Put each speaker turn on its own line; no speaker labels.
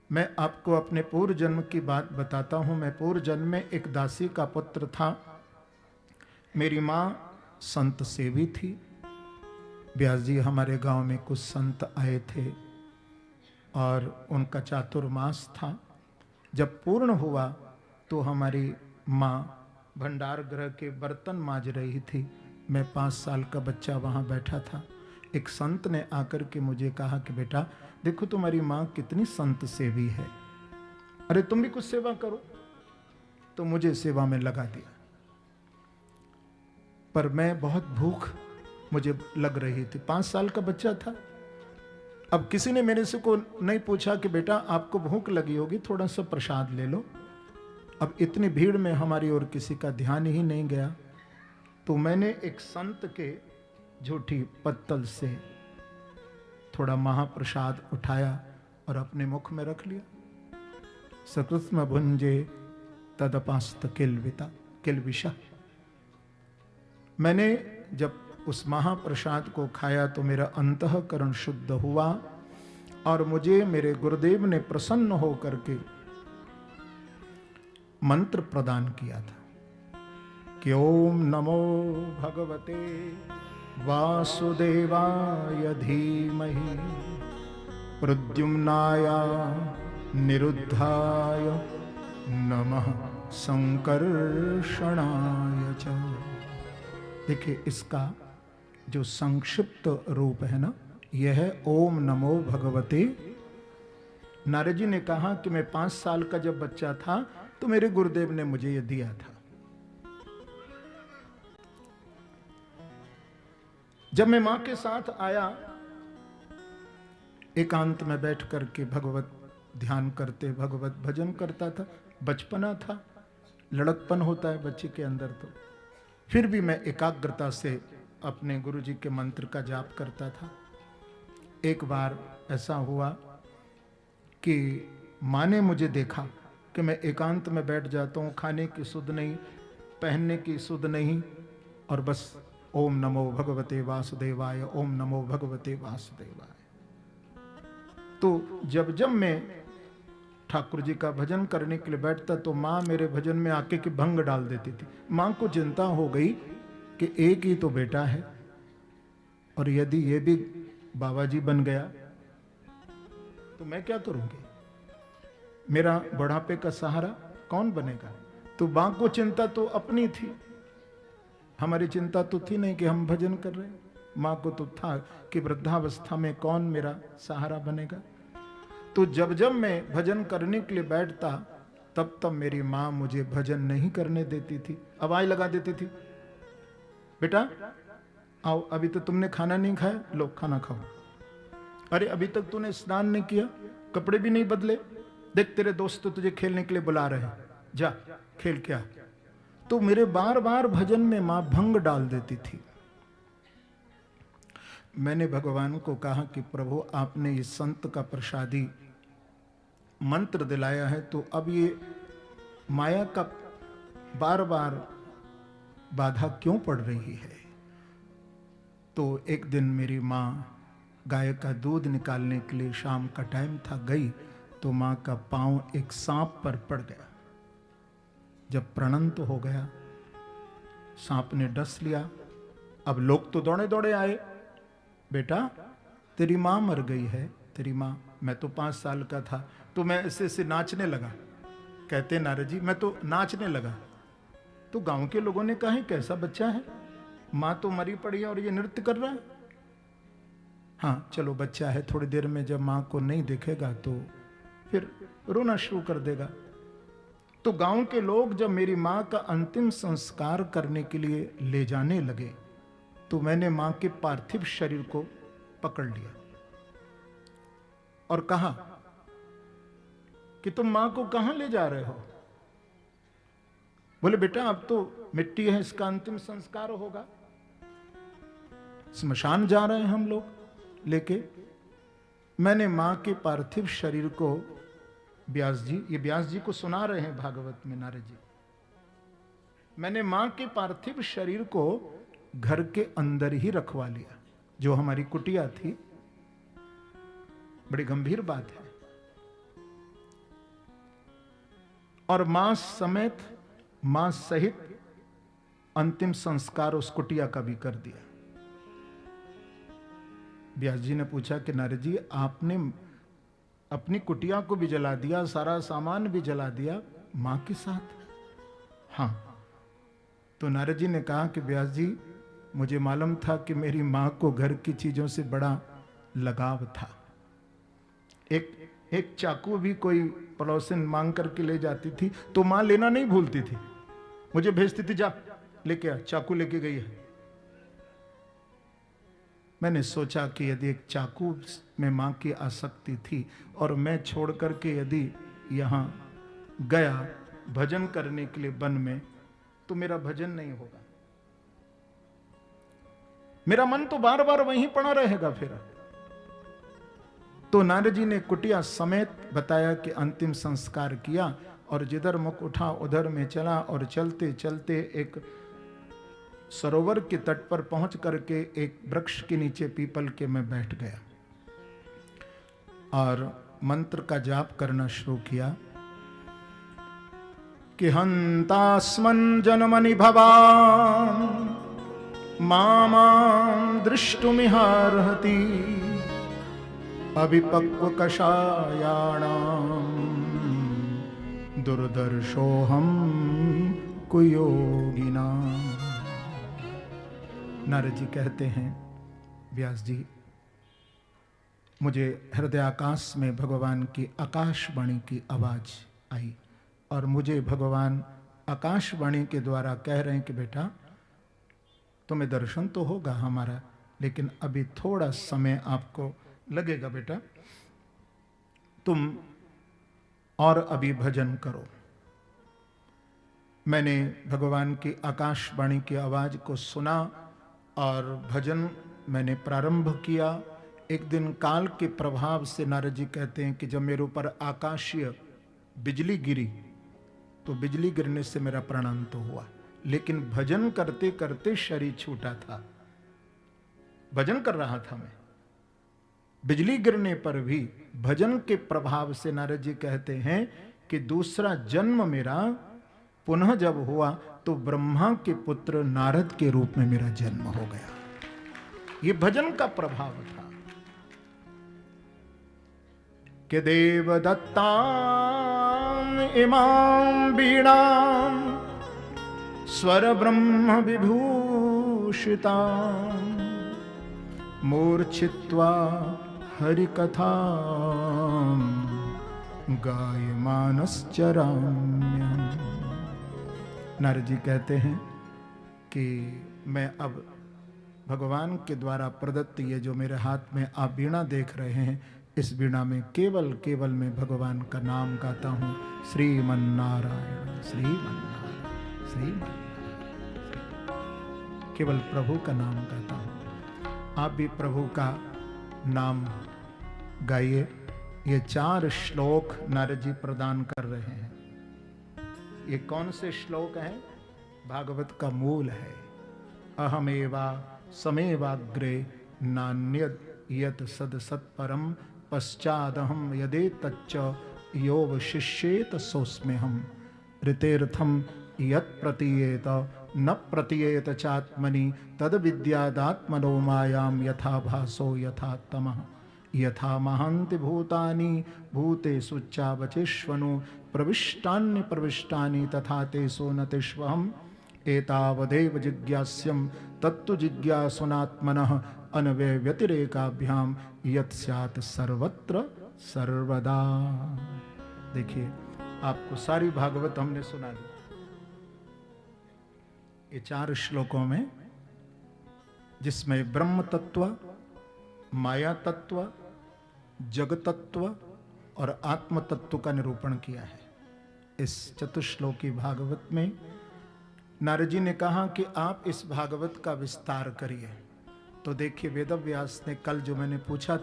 मैं आपको अपने पूर्व जन्म की बात बताता हूँ। मैं पूर्व जन्म में एक दासी का पुत्र था। मेरी माँ संत सेवी थी। व्यास जी हमारे गांव में कुछ संत आए थे और उनका चातुर्मास था। जब पूर्ण हुआ तो हमारी माँ भंडार गृह के बर्तन मांज रही थी। मैं 5 साल का बच्चा वहाँ बैठा था। एक संत ने आकर के मुझे कहा कि बेटा देखो तुम्हारी माँ कितनी संत सेवी है, अरे तुम भी कुछ सेवा करो। तो मुझे सेवा में लगा दिया। पर मैं बहुत भूख मुझे लग रही थी, 5 साल का बच्चा था। अब किसी ने मेरे से को नहीं पूछा कि बेटा आपको भूख लगी होगी, थोड़ा सा प्रसाद ले लो। अब इतनी भीड़ में हमारी ओर किसी का ध्यान ही नहीं गया। तो मैंने एक संत के झूठी पत्तल से थोड़ा महाप्रसाद उठाया और अपने मुख में रख लिया। सकृत्म भुंजे तदपास्त किलविषा। मैंने जब उस महाप्रसाद को खाया तो मेरा अंतःकरण शुद्ध हुआ और मुझे मेरे गुरुदेव ने प्रसन्न होकर के मंत्र प्रदान किया था कि ओम नमो भगवते वासुदेवाय धीमहि प्रद्युम्नाय निरुद्धाय नमः संकर्षणाय च। देखिए इसका जो संक्षिप्त रूप है ना, यह है ओम नमो भगवते। नारद जी ने कहा कि मैं 5 साल का जब बच्चा था तो मेरे गुरुदेव ने मुझे यह दिया था। जब मैं मां के साथ आया, एकांत में बैठ करके भगवत ध्यान करते, भगवत भजन करता था। बचपना था, लड़कपन होता है बच्चे के अंदर, तो फिर भी मैं एकाग्रता से अपने गुरु जी के मंत्र का जाप करता था। एक बार ऐसा हुआ कि माँ ने मुझे देखा कि मैं एकांत में बैठ जाता हूँ, खाने की सुध नहीं, पहनने की सुध नहीं, और बस ओम नमो भगवते वासुदेवाय, ओम नमो भगवते वासुदेवाय। तो जब जब मैं ठाकुर जी का भजन करने के लिए बैठता तो माँ मेरे भजन में आके के भंग डाल देती थी। माँ को चिंता हो गई कि एक ही तो बेटा है और यदि ये भी बाबा जी बन गया तो मैं क्या करूंगी, मेरा बुढ़ापे का सहारा कौन बनेगा। तो मां को चिंता तो अपनी थी, हमारी चिंता तो थी नहीं कि हम भजन कर रहे हैं। मां को तो था कि वृद्धावस्था में कौन मेरा सहारा बनेगा। तो जब जब मैं भजन करने के लिए बैठता तब तब मेरी मां मुझे भजन नहीं करने देती थी, आवाज लगा देती थी, बेटा आओ, अभी तो तुमने खाना नहीं खाया, लो खाना खाओ। अरे अभी तक तूने स्नान नहीं किया, कपड़े भी नहीं बदले, देख तेरे दोस्त तो तुझे खेलने के लिए बुला रहे हैं, जा खेल क्या। तो मेरे बार बार भजन में मां भंग डाल देती थी। मैंने भगवान को कहा कि प्रभु आपने इस संत का प्रसादी मंत्र दिलाया है, तो अब ये माया का बार बार बाधा क्यों पड़ रही है। तो एक दिन मेरी माँ गाय का दूध निकालने के लिए, शाम का टाइम था, गई तो माँ का पांव एक सांप पर पड़ गया। जब प्रणंत हो गया, सांप ने डस लिया। अब लोग तो दौड़े दौड़े आए, बेटा तेरी माँ मर गई है, तेरी माँ। मैं तो 5 साल का था, तो मैं ऐसे नाचने लगा। कहते नारद जी मैं तो नाचने लगा। तो गांव के लोगों ने कहा कैसा बच्चा है, माँ तो मरी पड़ी है और ये नृत्य कर रहा है। हाँ चलो बच्चा है, थोड़ी देर में जब माँ को नहीं देखेगा तो फिर रोना शुरू कर देगा। तो गांव के लोग जब मेरी माँ का अंतिम संस्कार करने के लिए ले जाने लगे तो मैंने माँ के पार्थिव शरीर को पकड़ लिया और कहा कि तुम माँ को कहां ले जा रहे हो। बोले बेटा अब तो मिट्टी है, इसका अंतिम संस्कार होगा, स्मशान जा रहे हैं हम लोग लेके। मैंने मां के पार्थिव शरीर को, व्यास जी, ये व्यास जी को सुना रहे हैं भागवत में नारद जी, मैंने मां के पार्थिव शरीर को घर के अंदर ही रखवा लिया। जो हमारी कुटिया थी, बड़ी गंभीर बात है, और मां समेत, मां सहित अंतिम संस्कार उस कुटिया का भी कर दिया। व्यास जी ने पूछा कि नारद जी, आपने अपनी कुटिया को भी जला दिया, सारा सामान भी जला दिया, मां के साथ? हाँ। तो नारद जी ने कहा कि व्यास जी, मुझे मालूम था कि मेरी मां को घर की चीजों से बड़ा लगाव था। एक चाकू भी कोई पड़ोसन मांग करके ले जाती थी तो मां लेना नहीं भूलती थी, मुझे भेजती थी, जा लेके आ, चाकू लेके गई है। मैंने सोचा कि यदि एक चाकू में मां की आसक्ति थी और मैं छोड़ करके यदि यहां गया भजन करने के लिए वन में, तो मेरा भजन नहीं होगा, मेरा मन तो बार बार वहीं पड़ा रहेगा फिर। तो नारद जी ने कुटिया समेत बताया कि अंतिम संस्कार किया और जिधर मुख उठा उधर में चला और चलते चलते एक सरोवर के तट पर पहुंच करके एक वृक्ष के नीचे पीपल के में बैठ गया और मंत्र का जाप करना शुरू किया कि हंतास्मन् जनमनि भवान् मां दृष्टुमिहार्हति अविपक्व कषायाणां दुर्दर्शोऽहं कुयोगिनां। नारद जी कहते हैं, व्यास जी, मुझे हृदय आकाश में भगवान की आकाशवाणी की आवाज आई और मुझे भगवान आकाशवाणी के द्वारा कह रहे हैं कि बेटा, तुम्हें दर्शन तो होगा हमारा, लेकिन अभी थोड़ा समय आपको लगेगा बेटा, तुम और अभी भजन करो। मैंने भगवान की आकाशवाणी की आवाज को सुना और भजन मैंने प्रारंभ किया। एक दिन काल के प्रभाव से नारद जी कहते हैं कि जब मेरे ऊपर आकाशीय बिजली गिरी तो बिजली गिरने से मेरा प्राणांत तो हुआ, लेकिन भजन करते करते शरीर छूटा था, भजन कर रहा था मैं। बिजली गिरने पर भी भजन के प्रभाव से नारद जी कहते हैं कि दूसरा जन्म मेरा पुनः जब हुआ तो ब्रह्मा के पुत्र नारद के रूप में मेरा जन्म हो गया। ये भजन का प्रभाव था कि देव दत्तां इमां वीणां स्वर ब्रह्म विभूषितां मूर्छित्वा हरिकथा गायमानश्चराम्यहम्। नारद जी कहते हैं कि मैं अब भगवान के द्वारा प्रदत्त ये जो मेरे हाथ में आप वीणा देख रहे हैं, इस वीणा में केवल केवल मैं भगवान का नाम गाता हूँ, श्रीमन्नारायण श्रीमन्नारायण श्रीमन्नारायण, केवल प्रभु का नाम गाता हूँ। आप भी प्रभु का नाम गाइए। ये 4 श्लोक नारद जी प्रदान कर रहे हैं। ये कौन से श्लोक हैं? भागवत का मूल है। अहमेवा समेवाग्रे नान्यद यत सद सत्परम पश्चादहम यदे तच्च योव शिष्येत सोस्म्यहम् ऋतेर्थम यत् प्रतीयेत न प्रतीयेत चात्मनि तद विद्यादात्मनो मायां यथा भासो यथा तमः यथा महान्ति भूतानि भूतेषु चावचेष्वनु प्रविष्टान्य प्रविष्टानि तथा तेषु न तेष्वहम् एतावदेव जिज्ञास्यं तत्तु जिज्ञासुनात्मनः अनवय व्यतिरेकाभ्याम यत् स्यात् सर्वत्र सर्वदा। देखिए, आपको सारी भागवत हमने सुना दी। ये 4 श्लोकों में, जिसमें ब्रह्म तत्व, माया तत्व, जग तत्व और आत्म तत्व का निरूपण किया है। इस चतुश्लोकी भागवत में नारद जी ने कहा कि आप इस भागवत का विस्तार करिए। तो देखिए, वेदव्यास ने कल जो मैंने पूछा